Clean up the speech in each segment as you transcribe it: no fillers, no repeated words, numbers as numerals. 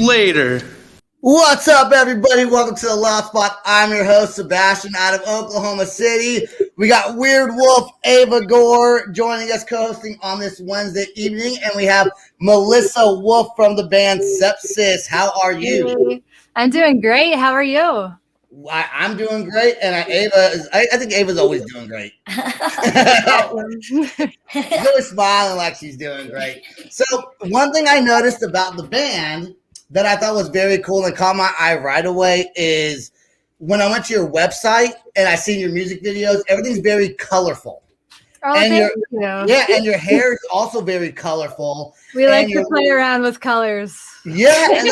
later. What's up, everybody? Welcome to the Loud Spot. I'm your host, Sebastian, out of Oklahoma City. We got Weird Wolf, Ava Gore joining us, co-hosting on this Wednesday evening, and we have Melissa Wolfe from the band Sepsiss. How are you? Hey, I'm doing great. How are you? I'm doing great, and I think Ava's always doing great. She's always smiling like she's doing great. So one thing I noticed about the band that I thought was very cool and caught my eye right away is when I went to your website and I seen your music videos, everything's very colorful. Oh, and thank you. Yeah, and your hair is also very colorful. We like to play around with colors. Yeah, and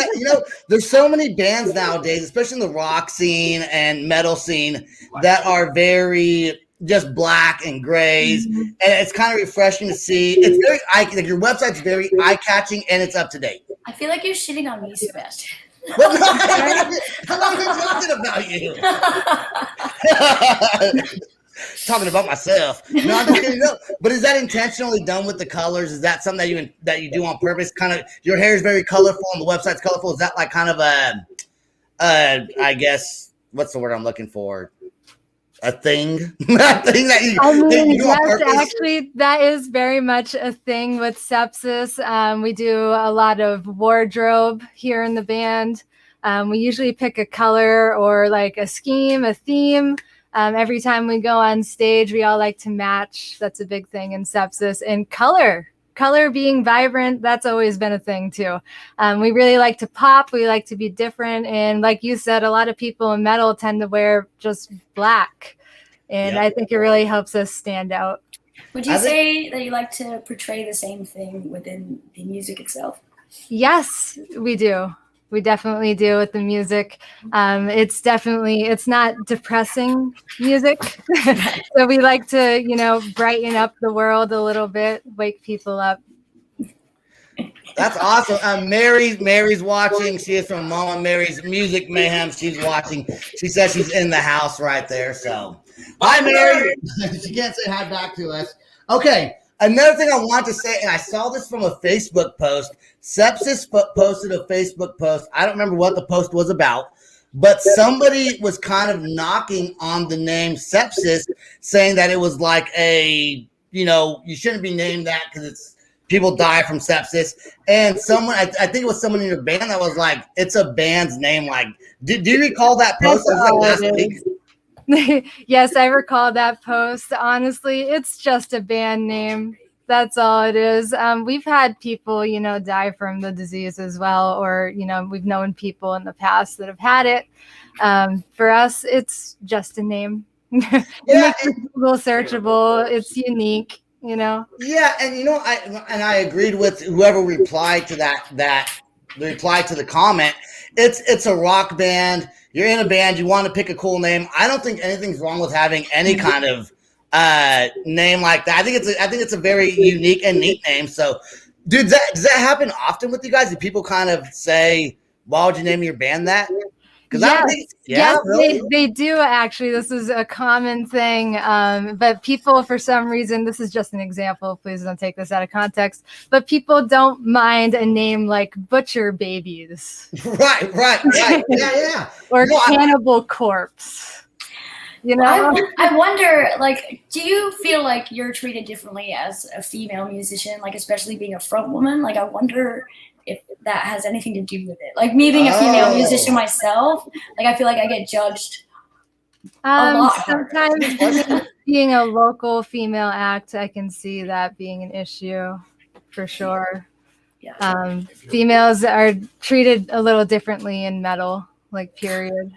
there's so many bands nowadays, especially in the rock scene and metal scene, that are very just black and grays, and it's kind of refreshing to see. It's very like your website's very eye-catching and it's up to date. I feel like you're shitting on me, Sebastian. Well, no, I'm not even talking about you. Talking about myself. No, I'm just kidding. No. But is that intentionally done with the colors? Is that something that you do on purpose? Kind of, your hair is very colorful and the website's colorful. Is that like kind of I guess, what's the word I'm looking for? A thing? A thing that you do on purpose? Actually, that is very much a thing with Sepsiss. We do a lot of wardrobe here in the band. We usually pick a color or like a scheme, a theme. Every time we go on stage, we all like to match. That's a big thing in Sepsiss. And color being vibrant, that's always been a thing too. We really like to pop. We like to be different. And like you said, a lot of people in metal tend to wear just black. And I think it really helps us stand out. Would you say that you like to portray the same thing within the music itself? Yes, we do. We definitely do with the music. It's not depressing music. So we like to, brighten up the world a little bit, wake people up. That's awesome. Mary's watching. She is from Mama Mary's Music Mayhem. She's watching. She says she's in the house right there. So, hi, Mary. She can't say hi back to us. Okay. Another thing I want to say, and I saw this from a Facebook post. Sepsiss posted a Facebook post. I don't remember what the post was about, but somebody was kind of knocking on the name Sepsiss, saying that it was like you shouldn't be named that because it's people die from sepsis. And someone, I think it was someone in your band that was like, it's a band's name. Like, do you recall that post? It was like last week. Yes, I recall that post. Honestly, it's just a band name. That's all it is. We've had people, die from the disease as well, or, we've known people in the past that have had it. For us, it's just a name. It makes it Google searchable. It's unique, Yeah, and I agreed with whoever replied to the reply to the comment. It's a rock band. You're in a band. You want to pick a cool name. I don't think anything's wrong with having any kind of name like that. I think it's a very unique and neat name. So, dude, does that happen often with you guys? Do people kind of say, "Why would you name your band that?" Yes, really? they do actually. This is a common thing. But people, for some reason, this is just an example. Please don't take this out of context. But people don't mind a name like Butcher Babies. Right. Yeah. Or Cannibal Corpse. I wonder, like, do you feel like you're treated differently as a female musician, like especially being a front woman? Like, I wonder if that has anything to do with it. Like me being a female musician myself, like I feel like I get judged a lot. Sometimes being a local female act, I can see that being an issue for sure. Yeah. Females are treated a little differently in metal, like period.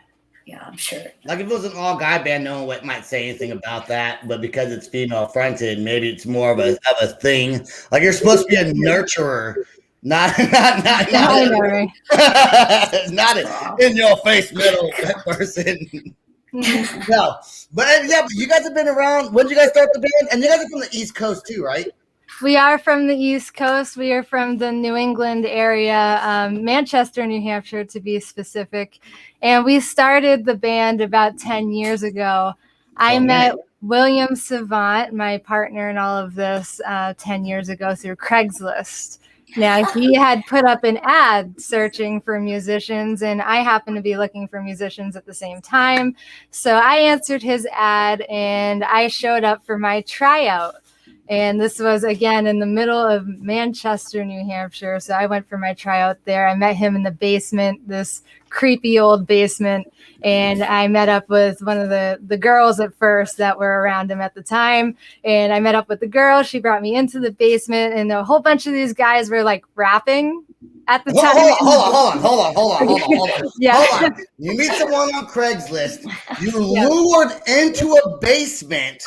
Yeah, I'm sure. Like if it was an all guy band, no one might say anything about that. But because it's female fronted, maybe it's more of a thing. Like you're supposed to be a nurturer. Not an in your face metal person. No, but you guys have been around. When did you guys start the band? And you guys are from the East Coast too, right? We are from the East Coast. We are from the New England area, Manchester, New Hampshire, to be specific. And we started the band about 10 years ago. I met William Savant, my partner in all of this, 10 years ago through Craigslist. Now, he had put up an ad searching for musicians, and I happened to be looking for musicians at the same time. So I answered his ad, and I showed up for my tryout. And this was, again, in the middle of Manchester, New Hampshire. So I went for my tryout there. I met him in the basement, this creepy old basement. And I met up with one of the girls at first that were around him at the time. And I met up with the girl. She brought me into the basement. And a whole bunch of these guys were like rapping at the time. Hold on. Yeah. Hold on. You meet someone on Craigslist. You lured into a basement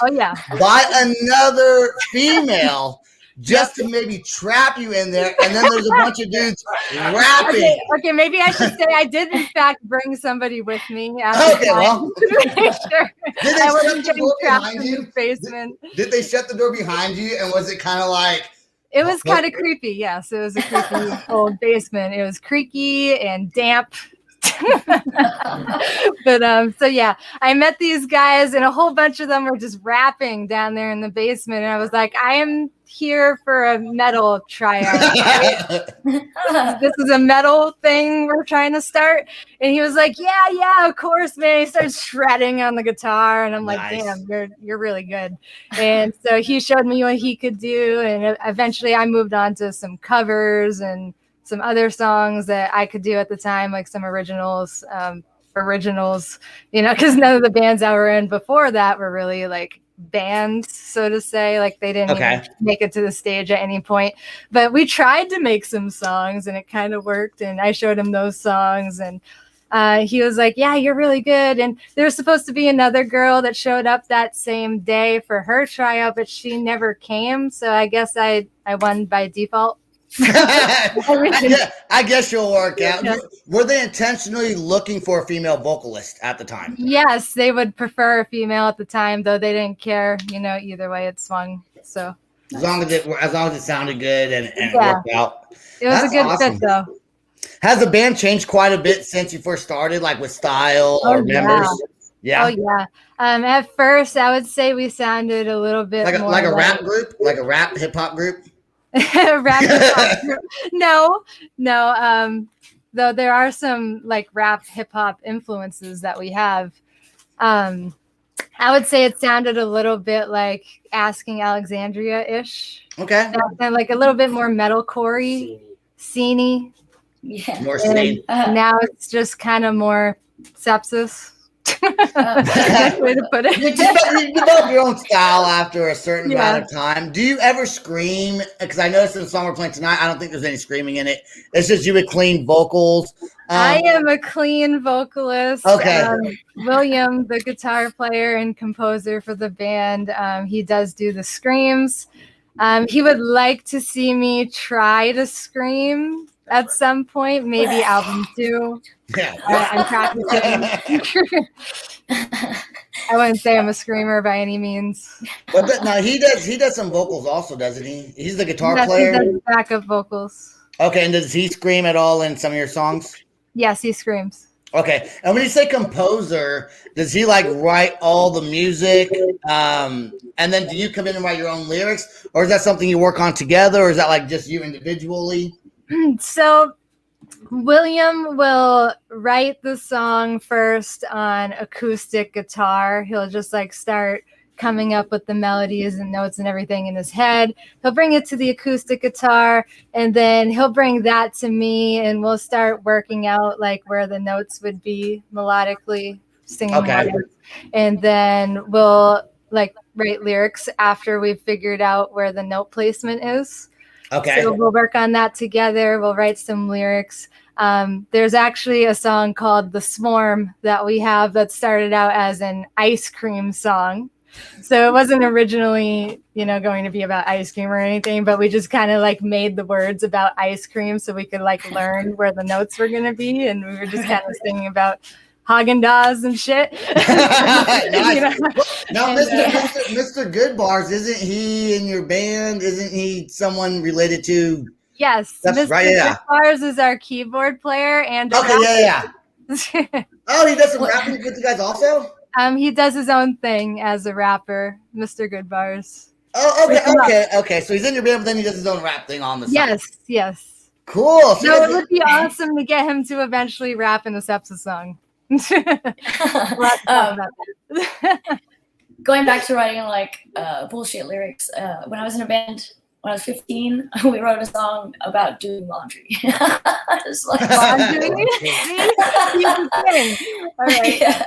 by another female just to maybe trap you in there, and then there's a bunch of dudes rapping. Okay, maybe I should say I did in fact bring somebody with me. Okay, well, sure. Did they shut the door behind you? Basement. Did they shut the door behind you? And was it kind of like? It was kind of creepy. Yes, it was a creepy old basement. It was creaky and damp. But so yeah, I met these guys, and a whole bunch of them were just rapping down there in the basement, and I was like, I am here for a metal tryout. Right? This is a metal thing we're trying to start. And he was like, yeah, of course, man. He starts shredding on the guitar, and I'm like, damn, you're really good. And so he showed me what he could do, and eventually I moved on to some covers and some other songs that I could do at the time, like some originals, because none of the bands I were in before that were really like bands, so to say. Like they didn't even make it to the stage at any point. But we tried to make some songs, and it kind of worked. And I showed him those songs, and he was like, yeah, you're really good. And there was supposed to be another girl that showed up that same day for her tryout, but she never came. So I guess I won by default. I guess you'll work out. Yeah. Were they intentionally looking for a female vocalist at the time? Yes, they would prefer a female at the time, though they didn't care. Either way it swung. So as long as it sounded good and it worked out. It was a good fit, though. Has the band changed quite a bit since you first started, like with style or members? Yeah. Oh yeah. At first, I would say we sounded a little bit like a rap group, like a rap hip hop group. No. Though there are some like rap hip hop influences that we have. I would say it sounded a little bit like Asking Alexandria-ish. Okay. And like a little bit more metalcore-y, sceney. Yeah. More scene. Now it's just kind of more Sepsiss. That's the way to put it. You develop your own style after a certain amount of time. Do you ever scream? Because I noticed in the song we're playing tonight, I don't think there's any screaming in it. It's just you with clean vocals. I am a clean vocalist. Okay. William, the guitar player and composer for the band, he does do the screams. He would like to see me try to scream at some point, maybe album 2. Yeah. I'm practicing. I wouldn't say I'm a screamer by any means. But no, he does some vocals also, doesn't he? He's the guitar player. He does backup vocals. Okay, and does he scream at all in some of your songs? Yes, he screams. Okay, and when you say composer, does he like write all the music? And then do you come in and write your own lyrics, or is that something you work on together, or is that like just you individually? So William will write the song first on acoustic guitar. He'll just like start coming up with the melodies and notes and everything in his head. He'll bring it to the acoustic guitar, and then he'll bring that to me, and we'll start working out like where the notes would be melodically, singing notes. And then we'll like write lyrics after we've figured out where the note placement is. Okay. So we'll work on that together. We'll write some lyrics. There's actually a song called The Swarm that we have that started out as an ice cream song. So it wasn't originally, going to be about ice cream or anything, but we just kind of like made the words about ice cream so we could like learn where the notes were going to be. And we were just kind of singing about Haagen-Dazs and shit. Now, Mr. Goodbars, isn't he in your band? Isn't he someone related to? Yes, that's Mr. Right, yeah. Goodbars is our keyboard player and yeah. Oh, he does some rapping with you guys also? He does his own thing as a rapper, Mr. Goodbars. Okay. So he's in your band, but then he does his own rap thing on the side. Yes. Cool. So it would be awesome to get him to eventually rap in a Sepsiss song. Going back to writing like bullshit lyrics, when I was in a band when I was 15, we wrote a song about doing laundry. Just like laundry. All right. Yeah.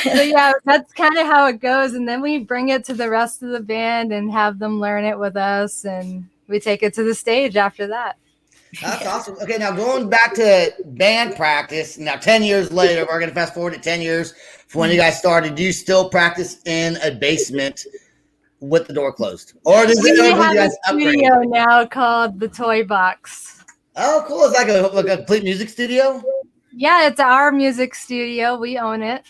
So yeah, that's kind of how it goes, and then we bring it to the rest of the band and have them learn it with us, and we take it to the stage after that. That's awesome. Okay, now going back to band practice, now 10 years later, we're going to fast forward to 10 years from when you guys started. Do you still practice in a basement with the door closed? Or does it have a studio now called the Toy Box. Oh, cool. It's like a complete music studio? Yeah, it's our music studio. We own it.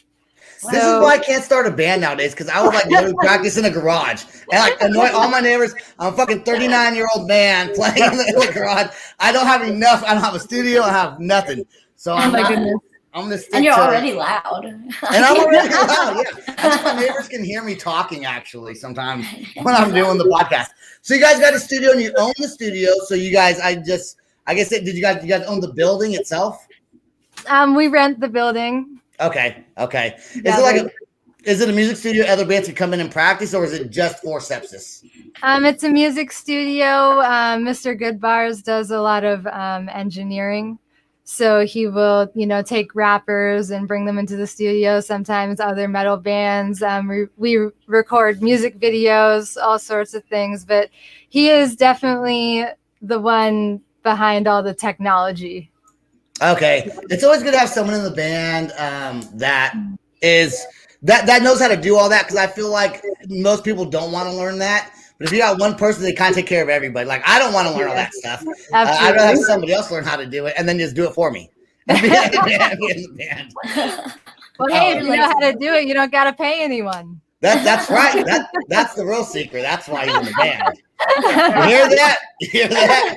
This is why I can't start a band nowadays, because I would like go to practice in a garage and like annoy all my neighbors. I'm a fucking 39-year-old man playing in the garage. I don't have enough. I don't have a studio. I have nothing. So I'm gonna stick. And you're already loud. And I'm already loud. Yeah, I think my neighbors can hear me talking actually sometimes when I'm doing the podcast. So you guys got a studio and you own the studio. So you guys, did you guys own the building itself? We rent the building. Okay. Yeah, Is it a music studio other bands can come in and practice, or is it just for Sepsiss? It's a music studio. Mr. Goodbars does a lot of engineering. So he will, take rappers and bring them into the studio. Sometimes other metal bands. We record music videos, all sorts of things. But he is definitely the one behind all the technology. Okay, it's always good to have someone in the band that knows how to do all that, because I feel like most people don't want to learn that. But if you got one person, they kind of take care of everybody. Like, I don't want to learn all that stuff. I'd rather have somebody else learn how to do it and then just do it for me. Well, hey, if you know how to do it, you don't got to pay anyone. That's right. That's the real secret. That's why you're in the band. You hear that? You hear that?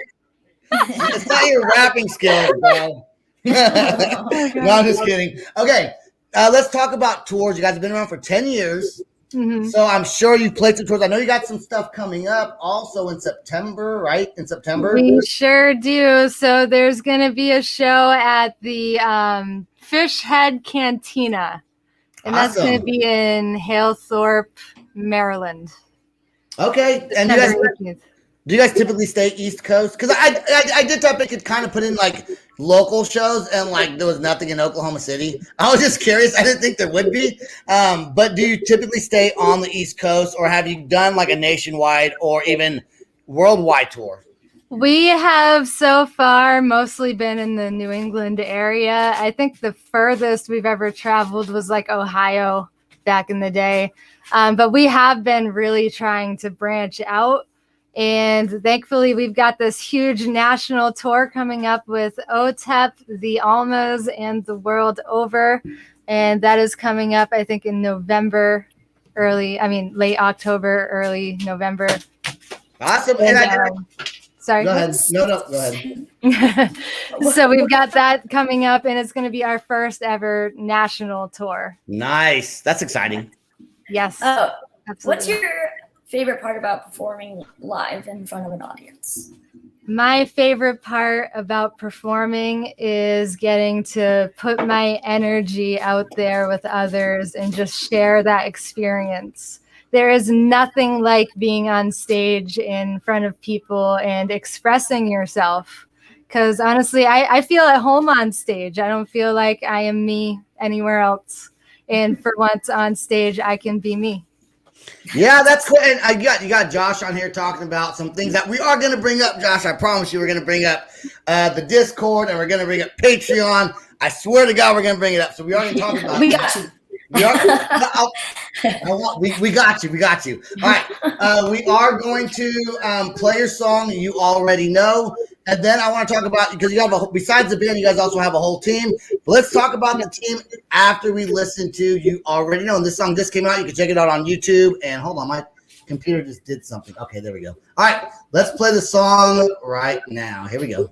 It's not your rapping skills, bro. No, I'm just kidding. Okay, let's talk about tours. You guys have been around for 10 years. Mm-hmm. So I'm sure you've played some tours. I know you got some stuff coming up also in September, right? In September? We sure do. So there's going to be a show at the Fish Head Cantina. And that's going to be in Halethorpe, Maryland. Okay. And do you guys typically stay East Coast? Because I did thought they could kind of put in like local shows, and like there was nothing in Oklahoma City. I was just curious. I didn't think there would be. But do you typically stay on the East Coast, or have you done like a nationwide or even worldwide tour? We have so far mostly been in the New England area. I think the furthest we've ever traveled was like Ohio back in the day. But we have been really trying to branch out. And thankfully, we've got this huge national tour coming up with OTEP, the Almas, and the world over. And that is coming up, I think, in late October, early November. Awesome. Sorry. Go ahead. No, go ahead. So we've got that coming up, and it's going to be our first ever national tour. Nice. That's exciting. Yes. Oh, absolutely. What's your favorite part about performing live in front of an audience? My favorite part about performing is getting to put my energy out there with others and just share that experience. There is nothing like being on stage in front of people and expressing yourself. Because honestly, I feel at home on stage. I don't feel like I am me anywhere else. And for once on stage, I can be me. Yeah, that's cool. And you got Josh on here talking about some things that we are going to bring up. Josh, I promise you, we're going to bring up the Discord, and we're going to bring up Patreon. I swear to God, we're going to bring it up. So we are going to talk about. We got you. We got you. We got you. All right. We are going to play your song you already know. And then I want to talk about, because you have besides the band, you guys also have a whole team. But let's talk about the team after we listen to You Already Know. And this song just came out. You can check it out on YouTube. And hold on, my computer just did something. Okay, there we go. All right, let's play the song right now. Here we go.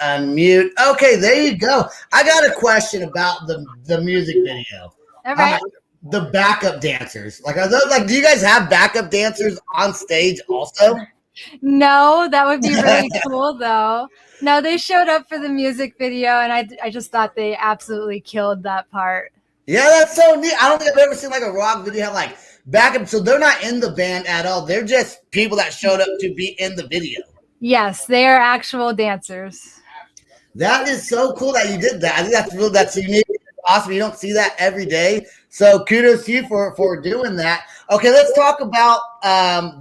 Unmute. Okay, there you go. I got a question about the music video. All right. The backup dancers. Like, are those like? Do you guys have backup dancers on stage also? No, that would be really cool though. No, they showed up for the music video, and I just thought they absolutely killed that part. Yeah, that's so neat. I don't think I've ever seen like a rock video have like backup. So they're not in the band at all. They're just people that showed up to be in the video. Yes, they are actual dancers. That is so cool that you did that. I think that's unique. Awesome. You don't see that every day. So kudos to you for doing that. Okay, let's talk about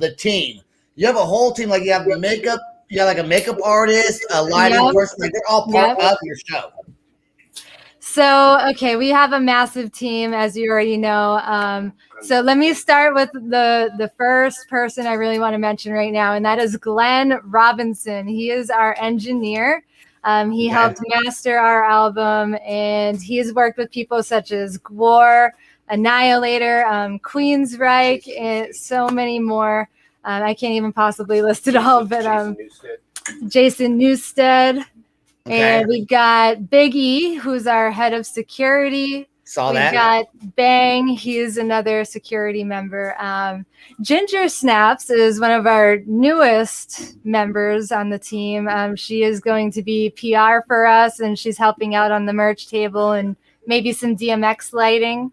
the team. You have a whole team, like you have the makeup, you have like a makeup artist, a lighting person, like they're all part of your show. So, okay, we have a massive team, as you already know. So let me start with the first person I really want to mention right now, and that is Glenn Robinson. He is our engineer. He helped master our album, and he's worked with people such as Gwar, Annihilator, Queensryche, and so many more. I can't even possibly list it all, but Jason Newsted. Okay. And we've got Big E, who's our head of security. Saw that. We've got Bang. He's another security member. Ginger Snaps is one of our newest members on the team. She is going to be PR for us, and she's helping out on the merch table and maybe some DMX lighting.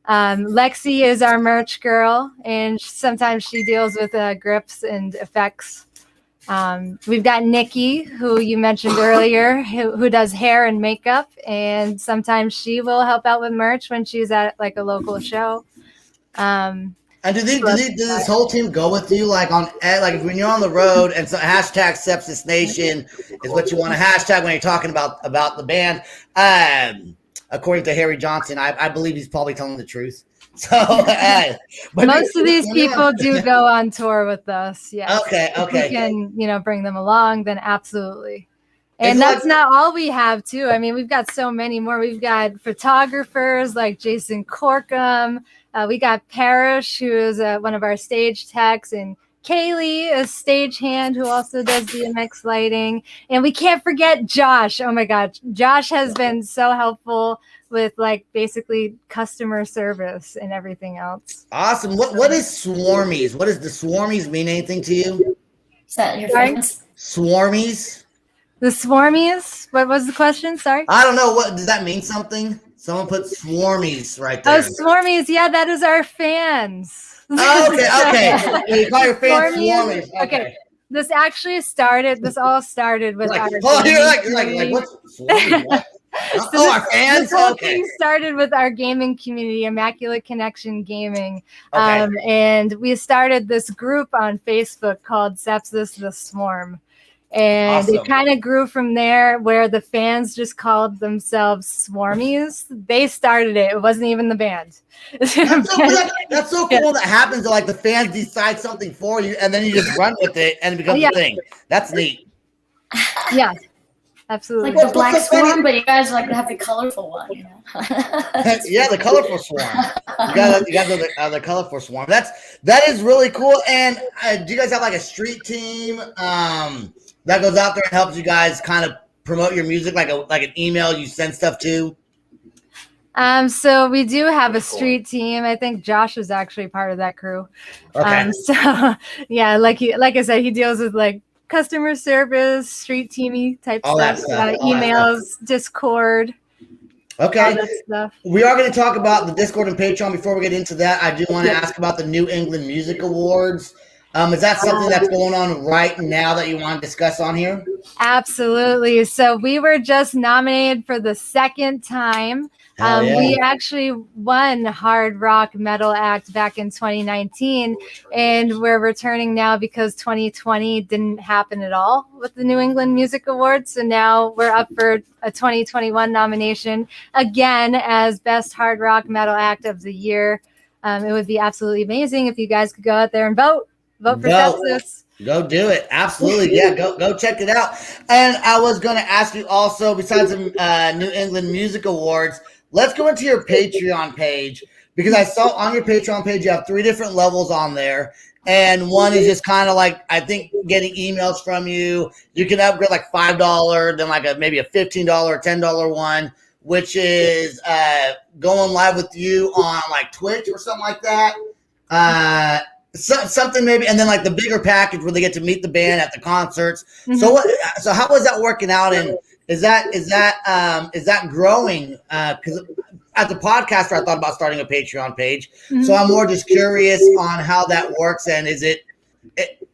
Lexi is our merch girl, and sometimes she deals with grips and effects. We've got Nikki, who you mentioned earlier, who does hair and makeup, and sometimes she will help out with merch when she's at like a local show. And do this whole team go with you, like when you're on the road and so hashtag Sepsiss Nation is what you want to hashtag when you're talking about the band? According to Harry Johnson, I believe he's probably telling the truth. So, but most of these people do go on tour with us. Yeah. Okay. If we can, bring them along, then absolutely. And that's not all we have too. I mean, we've got so many more. We've got photographers like Jason Corkum. We got Parrish, who is one of our stage techs, and Kaylee, a stagehand who also does DMX lighting. And we can't forget Josh. Oh my God. Josh has been so helpful with like basically customer service and everything else. Awesome. What is Swarmies? What does the Swarmies mean? Anything to you? Is that your friends? Swarmies? The Swarmies? What was the question? Sorry. I don't know. What does that mean? Something? Someone put Swarmies right there. Oh, Swarmies. Yeah, that is our fans. Oh, okay. You call your fans Swarmies. Okay. This all started with our you're like what's Swarmies? What? Our fans. This whole thing started with our gaming community, Immaculate Connection Gaming, and we started this group on Facebook called Sepsiss the Swarm, and it kind of grew from there, where the fans just called themselves Swarmies. They started it. It wasn't even the band. That's so cool that happens. Like the fans decide something for you, and then you just run with it, and it becomes a thing. That's neat. Yeah. Absolutely. Like the black swarm, but you guys have the colorful one, Yeah, the colorful swarm. You got the colorful swarm. That is really cool. And do you guys have like a street team that goes out there and helps you guys kind of promote your music, like an email you send stuff to? So we do have a street team. I think Josh is actually part of that crew. Okay. So yeah, like I said, he deals with like customer service, street teamy type stuff, emails, Discord. Okay. All that stuff. We are going to talk about the Discord and Patreon. Before we get into that, I do want to ask about the New England Music Awards. Is that something that's going on right now that you want to discuss on here? Absolutely. So we were just nominated for the second time. We actually won HardRock Metal Act back in 2019, and we're returning now because 2020 didn't happen at all with the New England Music Awards. So now we're up for a 2021 nomination again as Best Hard Rock Metal Act of the Year. It would be absolutely amazing if you guys could go out there and vote for Sepsiss. Go do it. Absolutely. Yeah, go check it out. And I was going to ask you also, besides the New England Music Awards, let's go into your Patreon page, because I saw on your Patreon page you have 3 different levels on there. and one is just kind of like, I think, getting emails from you. You can upgrade like $5, then like maybe a $15 or $10 one, which is going live with you on like Twitch or something like that. Something maybe, and then like the bigger package where they get to meet the band at the concerts. Mm-hmm. So how is that working out, and is that growing? Because as a podcaster, I thought about starting a Patreon page. Mm-hmm. So I'm more just curious on how that works, and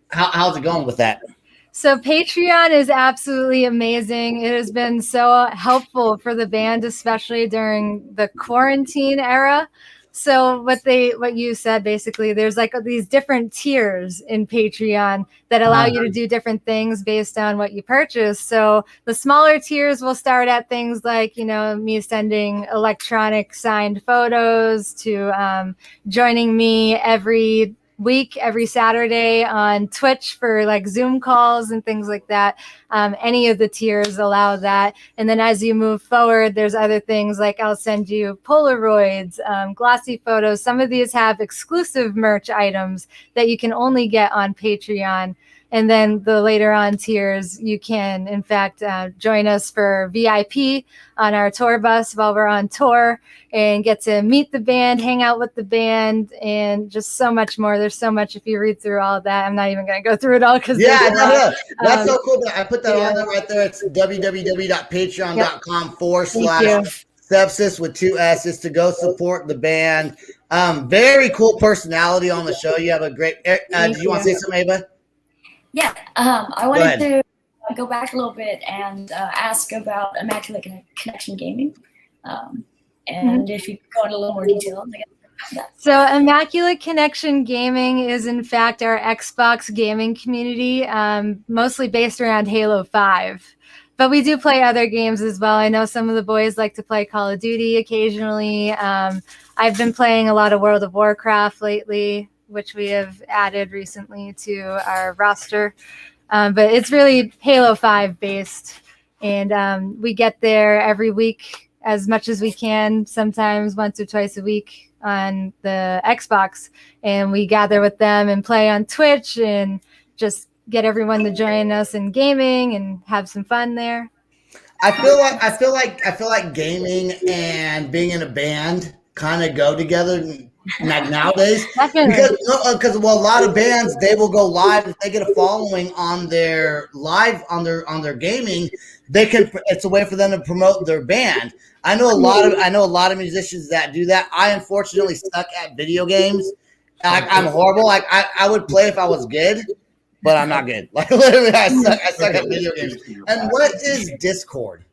how's it going with that? So Patreon is absolutely amazing. It has been so helpful for the band, especially during the quarantine era. So what you said, basically, there's like these different tiers in Patreon that allow you to do different things based on what you purchase. So the smaller tiers will start at things like, me sending electronic signed photos to joining me every week, every Saturday on Twitch for like Zoom calls and things like that. Any of the tiers allow that. And then as you move forward, there's other things like I'll send you Polaroids, glossy photos. Some of these have exclusive merch items that you can only get on Patreon. And then the later on tiers, you can, in fact, join us for VIP on our tour bus while we're on tour and get to meet the band, hang out with the band, and just so much more. There's so much if you read through all of that. I'm not even going to go through it all because that's so cool. I put that on there right there. It's www.patreon.com/Sepsiss with 2 S's to go support the band. Very cool personality on the show. You have a great. Do you want to say something, Ava? Yeah, I wanted to go back a little bit and ask about Immaculate Connection Gaming, and if you could go into a little more detail. So Immaculate Connection Gaming is, in fact, our Xbox gaming community, mostly based around Halo 5. But we do play other games as well. I know some of the boys like to play Call of Duty occasionally. I've been playing a lot of World of Warcraft lately, which we have added recently to our roster. But it's really Halo 5 based. And we get there every week as much as we can, sometimes once or twice a week on the Xbox. And we gather with them and play on Twitch and just get everyone to join us in gaming and have some fun there. I feel like gaming and being in a band kind of go together nowadays. Definitely. Because a lot of bands, they will go live if they get a following on their live on their gaming. It's a way for them to promote their band. I know a lot of musicians that do that. I unfortunately suck at video games. I'm horrible. Like I would play if I was good, but I'm not good. Like literally, I suck at video games. And what is Discord?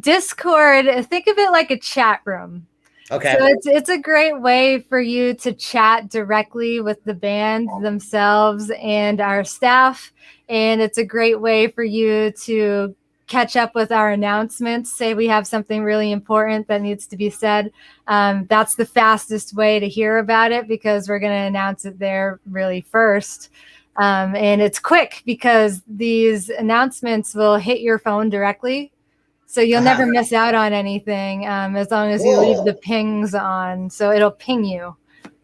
Discord, think of it like a chat room. Okay. So it's a great way for you to chat directly with the band themselves and our staff. And it's a great way for you to catch up with our announcements. Say we have something really important that needs to be said. That's the fastest way to hear about it because we're going to announce it there really first. And it's quick because these announcements will hit your phone directly. So you'll never miss out on anything as long as you leave the pings on. So it'll ping you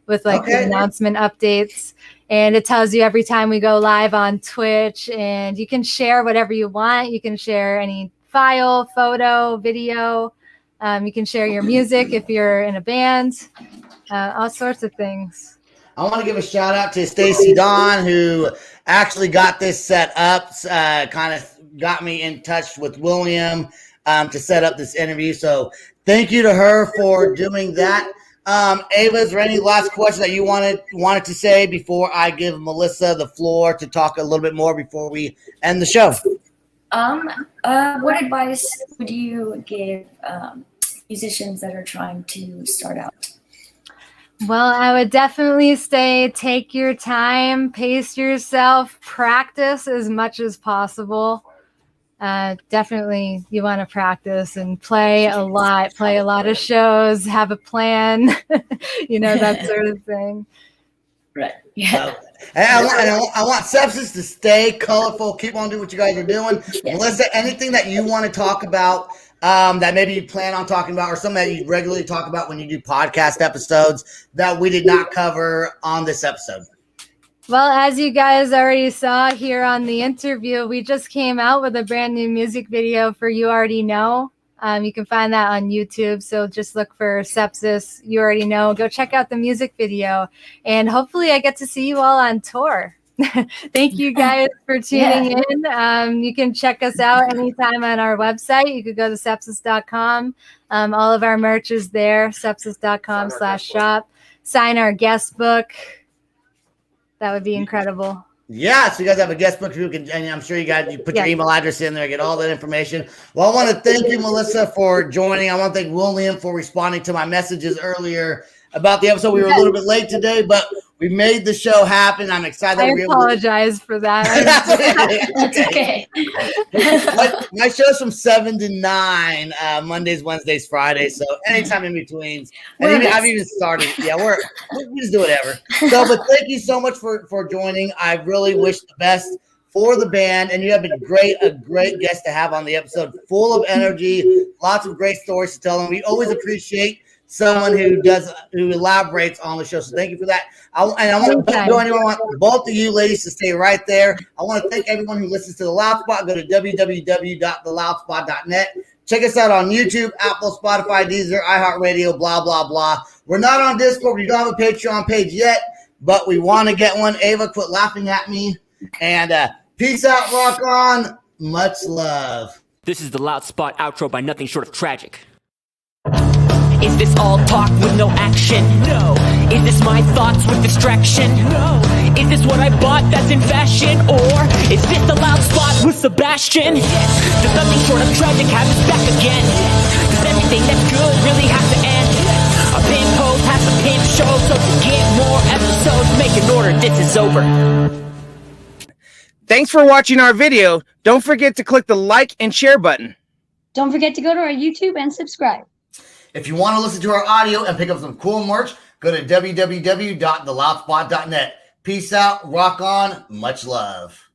with the announcement updates. And it tells you every time we go live on Twitch. And you can share whatever you want. You can share any file, photo, video. You can share your music if you're in a band. All sorts of things. I want to give a shout out to Stacy Dawn, who actually got this set up, kind of got me in touch with William to set up this interview. So thank you to her for doing that. Ava, is there any last question that you wanted to say before I give Melissa the floor to talk a little bit more before we end the show? What advice would you give musicians that are trying to start out? Well, I would definitely say take your time, pace yourself, practice as much as possible. Definitely you want to practice and play a lot of shows, have a plan, that sort of thing. Right. Yeah. I want Sepsiss to stay colorful. Keep on doing what you guys are doing. Yes. Melissa, anything that you want to talk about that maybe you plan on talking about or something that you regularly talk about when you do podcast episodes that we did not cover on this episode? Well, as you guys already saw here on the interview, we just came out with a brand new music video for You Already Know. You can find that on YouTube. So just look for Sepsiss, You Already Know. Go check out the music video. And hopefully I get to see you all on tour. Thank you guys for tuning in. You can check us out anytime on our website. You could go to sepsiss.com. All of our merch is there, sepsiss.com/shop. Sign our guest book. That would be incredible. Yeah, so you guys have a guest book, and I'm sure you put your email address in there, get all that information. Well, I want to thank you, Melissa, for joining. I want to thank William for responding to my messages earlier about the episode. We were a little bit late today, but we made the show happen. I'm excited. I apologize for that. That's okay. My show's from 7 to 9, Mondays, Wednesdays, Fridays. So anytime in between. And I've even started. Yeah, we just do whatever. So, but thank you so much for joining. I really wish the best for the band, and you have been a great guest to have on the episode. Full of energy, lots of great stories to tell, and we always appreciate someone who elaborates on the show. So thank you for that. I want both of you ladies to stay right there. I want to thank everyone who listens to The Loud Spot. Go to www.theloudspot.net. Check us out on YouTube, Apple, Spotify, Deezer, iHeartRadio, blah, blah, blah. We're not on Discord. We don't have a Patreon page yet, but we want to get one. Ava, quit laughing at me. And peace out, rock on. Much love. This is The Loud Spot outro by nothing short of tragic. Is this all talk with no action? No. Is this my thoughts with distraction? No. Is this what I bought that's in fashion? Or is this The Loud Spot with Sebastian? Yes. Does nothing short of tragic have us back again? Yes. Does everything that's good really have to end? Yes. A pimp host has a pimp show, so to get more episodes, make an order, this is over. Thanks for watching our video. Don't forget to click the like and share button. Don't forget to go to our YouTube and subscribe. If you want to listen to our audio and pick up some cool merch, go to www.theloudspot.net. Peace out, rock on, much love.